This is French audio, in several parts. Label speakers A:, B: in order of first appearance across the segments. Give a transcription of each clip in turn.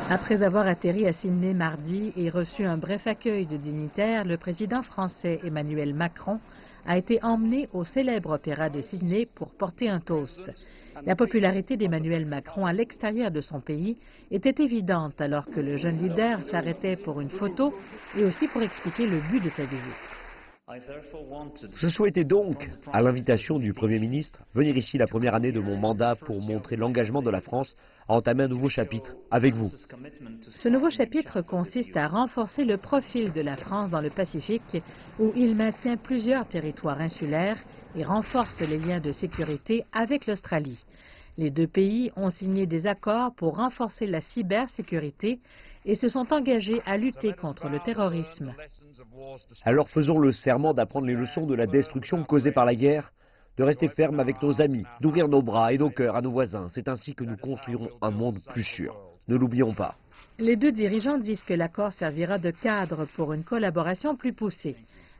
A: Après avoir atterri à Sydney mardi et reçu un bref accueil de dignitaires, le président français Emmanuel Macron a été emmené au célèbre opéra de Sydney pour porter un toast. La popularité d'Emmanuel Macron à l'extérieur de son pays était évidente alors que le jeune leader s'arrêtait pour une photo et aussi pour expliquer le but de sa visite.
B: Je souhaitais donc, à l'invitation du Premier ministre, venir ici la première année de mon mandat pour montrer l'engagement de la France à entamer un nouveau chapitre avec vous.
A: Ce nouveau chapitre consiste à renforcer le profil de la France dans le Pacifique, où il maintient plusieurs territoires insulaires et renforce les liens de sécurité avec l'Australie. Les deux pays ont signé des accords pour renforcer la cybersécurité et se sont engagés à lutter contre le terrorisme.
B: Alors faisons le serment d'apprendre les leçons de la destruction causée par la guerre, de rester ferme avec nos amis, d'ouvrir nos bras et nos cœurs à nos voisins. C'est ainsi que nous construirons un monde plus sûr. Ne l'oublions pas.
A: Les deux dirigeants disent que l'accord servira de cadre pour une collaboration plus poussée.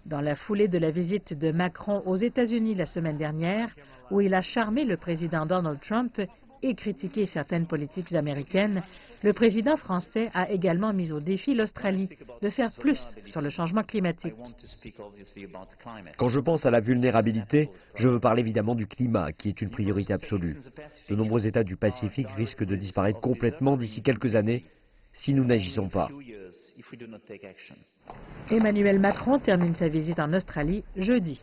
A: Dans la foulée de la visite de Macron aux États-Unis la semaine dernière, où il a charmé le président Donald Trump et critiqué certaines politiques américaines, le président français a également mis au défi l'Australie de faire plus sur le changement climatique.
B: Quand je pense à la vulnérabilité, je veux parler évidemment du climat, qui est une priorité absolue. De nombreux États du Pacifique risquent de disparaître complètement d'ici quelques années si nous n'agissons pas.
A: Emmanuel Macron termine sa visite en Australie jeudi.